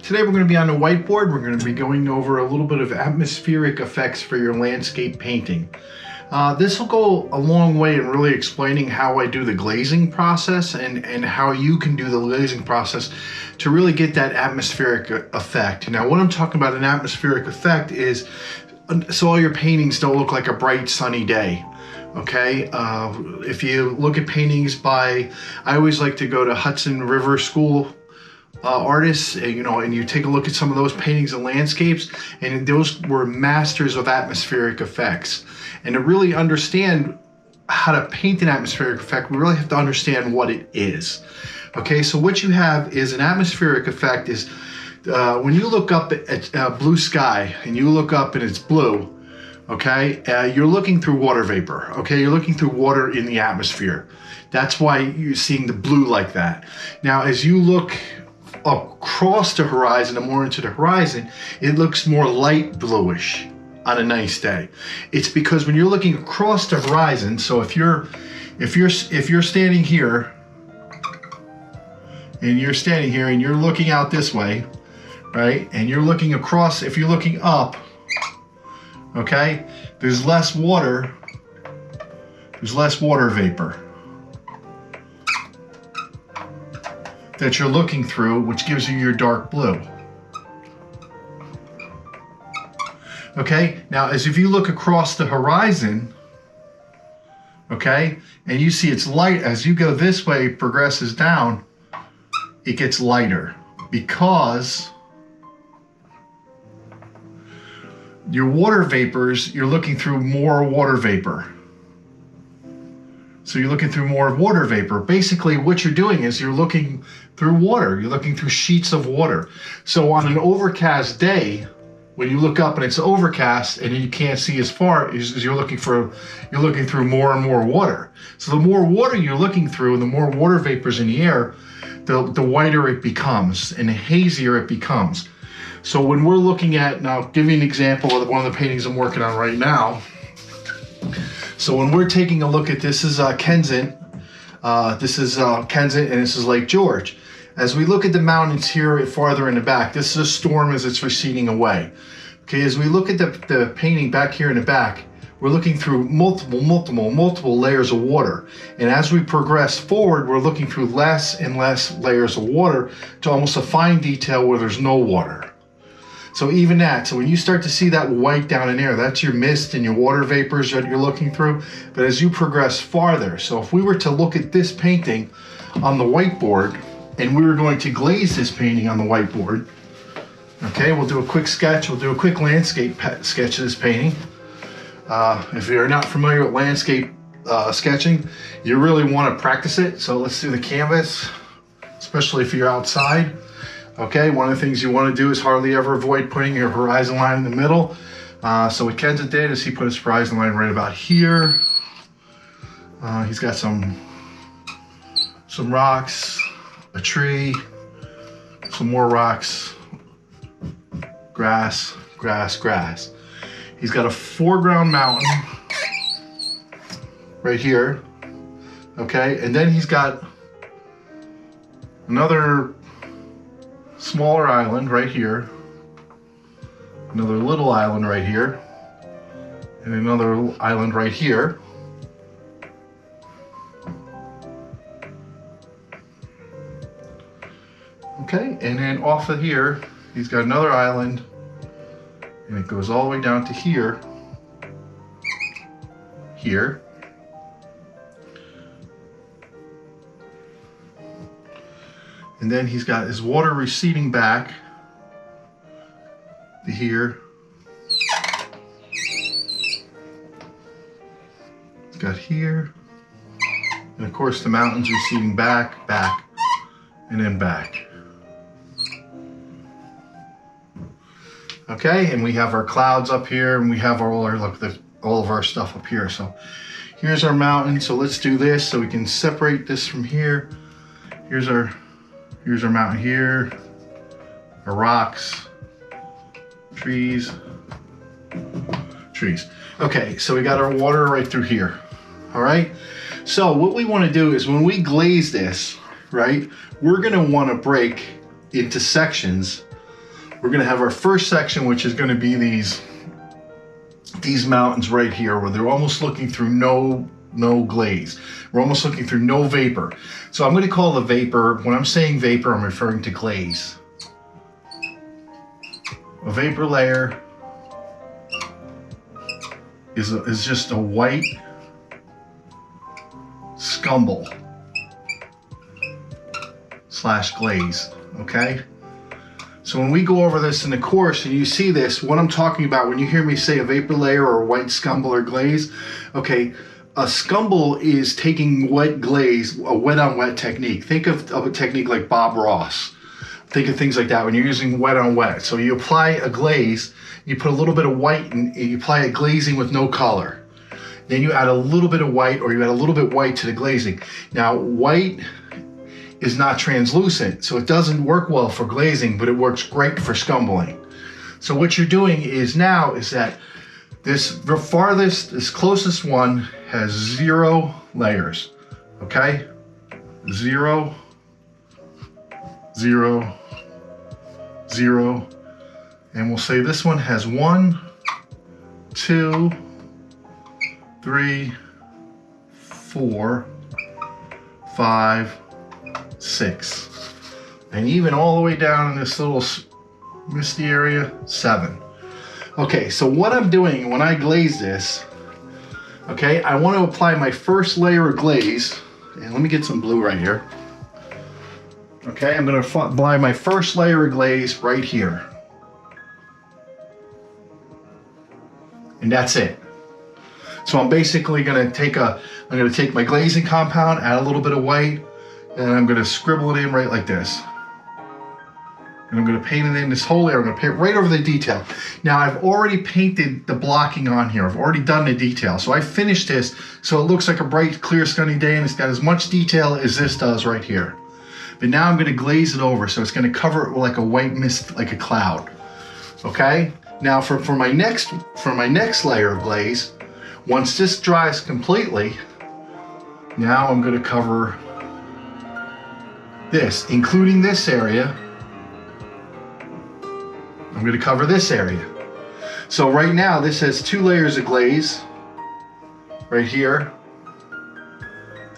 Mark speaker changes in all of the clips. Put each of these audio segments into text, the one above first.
Speaker 1: Today we're going to be on the whiteboard. We're going to be going over a little bit of atmospheric effects for your landscape painting. This will go a long way in really explaining how I do the glazing process and how you can do the glazing process to really get that atmospheric effect. Now, what I'm talking about an atmospheric effect is so all your paintings don't look like a bright sunny day. Okay, if you look at paintings by, I always like to go to Hudson River School artists, and you take a look at some of those paintings and landscapes, and those were masters of atmospheric effects. And to really understand how to paint an atmospheric effect, we really have to understand what it is. Okay, so what you have is an atmospheric effect is when you look up at blue sky and you look up and it's blue, okay, you're looking through water vapor. Okay, you're looking through water in the atmosphere. That's why you're seeing the blue like that. Now, as you look across the horizon and more into the horizon, it looks more light bluish on a nice day. It's because when you're looking across the horizon, so if you're standing here and you're looking out this way, right, and you're looking across, if you're looking up, okay, there's less water vapor that you're looking through, which gives you your dark blue. Okay, now as if you look across the horizon, okay, and you see it's light, as you go this way, it progresses down, it gets lighter because your water vapors, you're looking through more water vapor. So you're looking through more water vapor. Basically, what you're doing is you're looking through water. You're looking through sheets of water. So on an overcast day, when you look up and it's overcast and you can't see as far, you're looking through more and more water. So the more water you're looking through and the more water vapors in the air, the whiter it becomes and the hazier it becomes. So when we're looking at, now I'll give you an example of one of the paintings I'm working on right now. So when we're taking a look at this is Kensington, and this is Lake George. As we look at the mountains here farther in the back, this is a storm as it's receding away. Okay, as we look at the painting back here in the back, we're looking through multiple layers of water. And as we progress forward, we're looking through less and less layers of water to almost a fine detail where there's no water. So even that, so when you start to see that white down in there, that's your mist and your water vapors that you're looking through. But as you progress farther, so if we were to look at this painting on the whiteboard and we were going to glaze this painting on the whiteboard, okay, we'll do a quick sketch, we'll do a quick landscape sketch of this painting. If you're not familiar with landscape sketching, you really want to practice it. So let's do the canvas, especially if you're outside. Okay, one of the things you want to do is hardly ever avoid putting your horizon line in the middle. So what Kenza did is he put his horizon line right about here. He's got some rocks, a tree, some more rocks, grass. He's got a foreground mountain right here. Okay, and then he's got another smaller island right here, another little island right here, and another island right here. Okay, and then off of here, he's got another island, and it goes all the way down to here. And then he's got his water receding back to here. He's got here. And of course the mountains receding back, and then back. Okay, and we have our clouds up here, and we have all of our stuff up here. So here's our mountain. So let's do this so we can separate this from here. Here's our mountain here, our rocks, trees. Okay, so we got our water right through here. All right, so what we want to do is when we glaze this, right, we're going to want to break into sections we're going to have our first section, which is going to be these mountains right here, where they're almost looking through no glaze. We're almost looking through no vapor. So I'm going to call the vapor, when I'm saying vapor, I'm referring to glaze. A vapor layer is just a white scumble / glaze, okay? So when we go over this in the course and you see this, what I'm talking about when you hear me say a vapor layer or a white scumble or glaze, okay, a scumble is taking wet glaze, a wet on wet technique. Think of a technique like Bob Ross. Think of things like that when you're using wet on wet. So you apply a glaze, you put a little bit of white and you apply a glazing with no color. Then you add a little bit of white, or you add a little bit white to the glazing. Now white is not translucent, so it doesn't work well for glazing, but it works great for scumbling. So what you're doing is that this closest one has 0 layers, okay? 0, 0, 0, and we'll say this one has 1, 2, 3, 4, 5, 6, and even all the way down in this little misty area, 7. Okay, so what I'm doing when I glaze this, okay, I want to apply my first layer of glaze, and let me get some blue right here. Okay, I'm going to apply my first layer of glaze right here, and that's it. So I'm basically going to take my glazing compound, add a little bit of white, and I'm going to scribble it in right like this. And I'm going to paint it in this whole area. I'm going to paint right over the detail. Now I've already painted the blocking on here. I've already done the detail. So I finished this so it looks like a bright, clear, sunny day, and it's got as much detail as this does right here. But now I'm going to glaze it over, so it's going to cover it with like a white mist, like a cloud. Okay? Now for my next layer of glaze, once this dries completely, now I'm going to cover this, including this area. I'm going to cover this area. So right now this has 2 layers of glaze right here.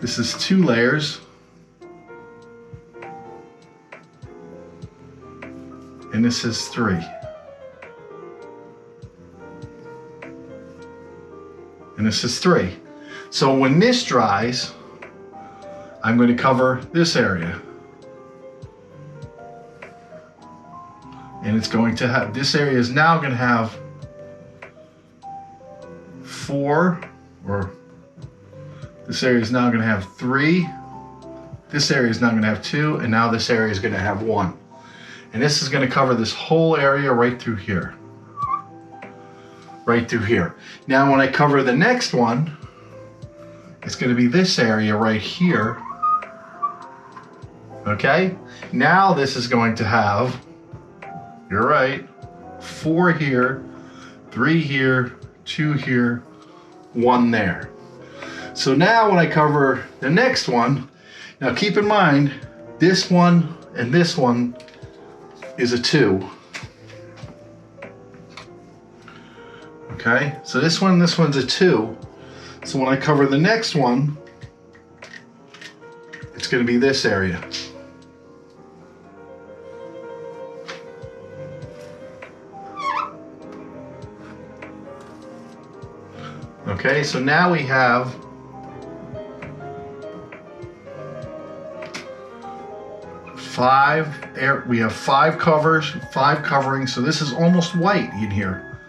Speaker 1: This is 2 layers. And this is 3. And this is 3. So when this dries, I'm going to cover this area. And it's going to have, this area is now going to have 4, or this area is now going to have 3. This area is now going to have 2, and now this area is going to have 1. And this is going to cover this whole area right through here. Right through here. Now when I cover the next one, it's going to be this area right here. Okay? Now this is going to have, you're right, 4 here, 3 here, 2 here, 1 there. So now when I cover the next one, now keep in mind, this one and this one is a 2. Okay, so this one's a 2. So when I cover the next one, it's going to be this area. Okay, so now we have we have 5 coverings, so this is almost white in here.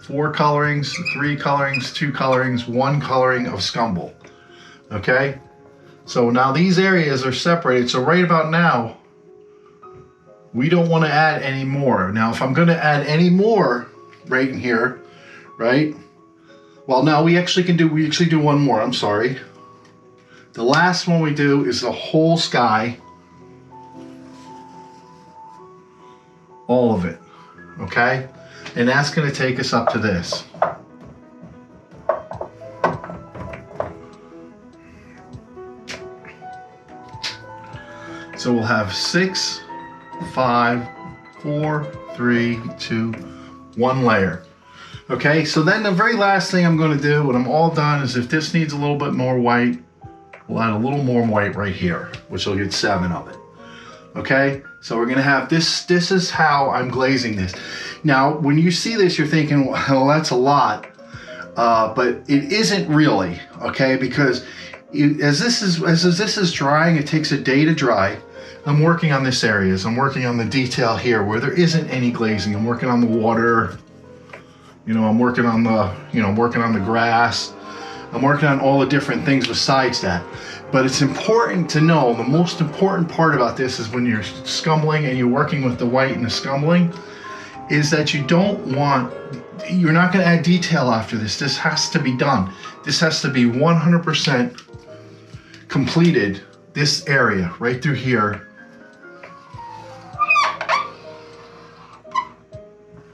Speaker 1: 4 colorings, 3 colorings, 2 colorings, 1 coloring of scumble. Okay, so now these areas are separated, so right about now we don't want to add any more. Now if I'm going to add any more right in here, right, well, no, we actually do one more. I'm sorry. The last one we do is the whole sky. All of it. Okay? And that's going to take us up to this. So we'll have 6, 5, 4, 3, 2, 1 layer. Okay, so then the very last thing I'm going to do when I'm all done is if this needs a little bit more white, we'll add a little more white right here, which will get 7 of it. Okay, so we're going to have this. This is how I'm glazing this. Now, when you see this, you're thinking, well, that's a lot, but it isn't really, okay, because as this is drying, it takes a day to dry. I'm working on this area. I'm working on the detail here where there isn't any glazing. I'm working on the water. You know, I'm working on the, working on the grass. I'm working on all the different things besides that. But it's important to know, the most important part about this is when you're scumbling and you're working with the white and the scumbling, is that you're not going to add detail after this. This has to be done. This has to be 100% completed, this area right through here.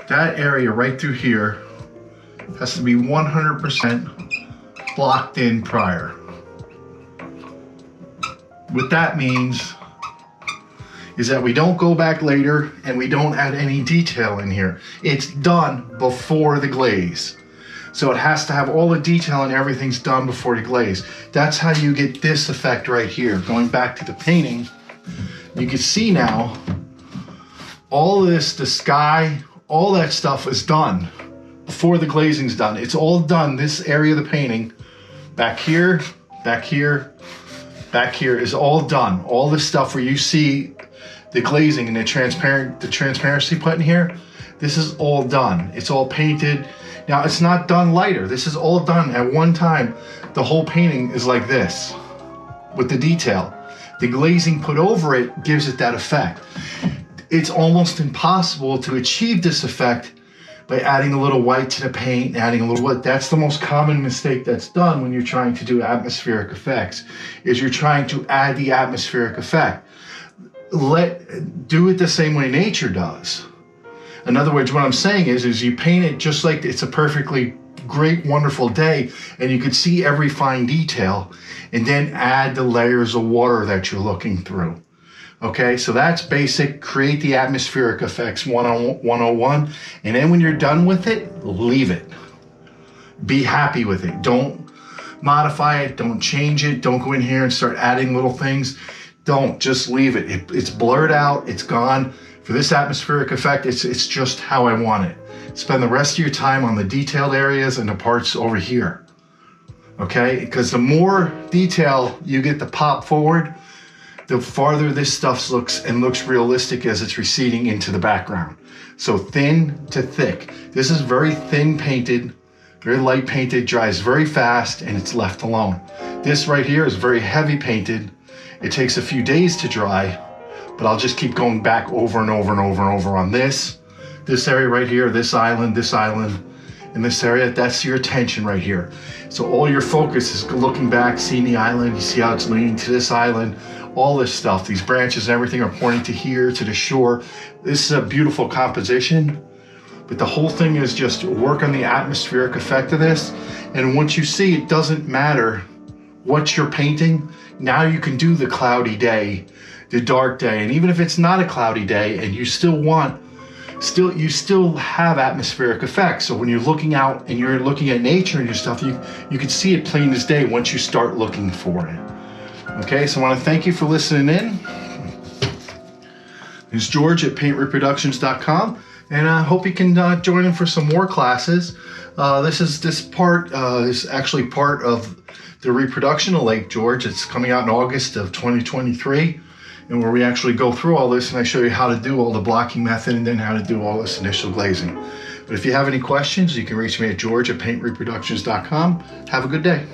Speaker 1: That area right through here has to be 100% blocked in prior. What that means is that we don't go back later and we don't add any detail in here. It's done before the glaze. So it has to have all the detail and everything's done before the glaze. That's how you get this effect right here. Going back to the painting, you can see now all of this, the sky, all that stuff is done before the glazing's done. It's all done. This area of the painting, back here, back here, back here is all done. All this stuff where you see the glazing and the transparency put in here, this is all done. It's all painted. Now it's not done lighter. This is all done at one time. The whole painting is like this with the detail. The glazing put over it gives it that effect. It's almost impossible to achieve this effect by adding a little white to the paint, adding a little white. That's the most common mistake that's done when you're trying to do atmospheric effects, is you're trying to add the atmospheric effect. Do it the same way nature does. In other words, what I'm saying is you paint it just like it's a perfectly great, wonderful day, and you can see every fine detail, and then add the layers of water that you're looking through. Okay, so that's basic. Create the atmospheric effects 101, and then when you're done with it, leave it. Be happy with it. Don't modify it. Don't change it. Don't go in here and start adding little things. Don't, just leave it. It's blurred out. It's gone. For this atmospheric effect, it's just how I want it. Spend the rest of your time on the detailed areas and the parts over here. Okay, because the more detail you get to pop forward, the farther this stuff looks realistic as it's receding into the background. So thin to thick. This is very thin painted, very light painted, dries very fast, and it's left alone. This right here is very heavy painted. It takes a few days to dry, but I'll just keep going back over and over and over and over on this area right here, this island, in this area. That's your attention right here. So all your focus is looking back, seeing the island. You see how it's leaning to this island. All this stuff, these branches and everything are pointing to here, to the shore. This is a beautiful composition, but the whole thing is just work on the atmospheric effect of this. And once you see, it doesn't matter what you're painting. Now you can do the cloudy day, the dark day, and even if it's not a cloudy day and you still have atmospheric effects. So when you're looking out and you're looking at nature and your stuff, you can see it plain as day once you start looking for it. Okay, so I want to thank you for listening in. It's George at paintreproductions.com, and I hope you can join in for some more classes. This is actually part of the reproduction of Lake George. It's coming out in August of 2023, and where we actually go through all this and I show you how to do all the blocking method and then how to do all this initial glazing. But if you have any questions, you can reach me at George at paintreproductions.com. Have a good day.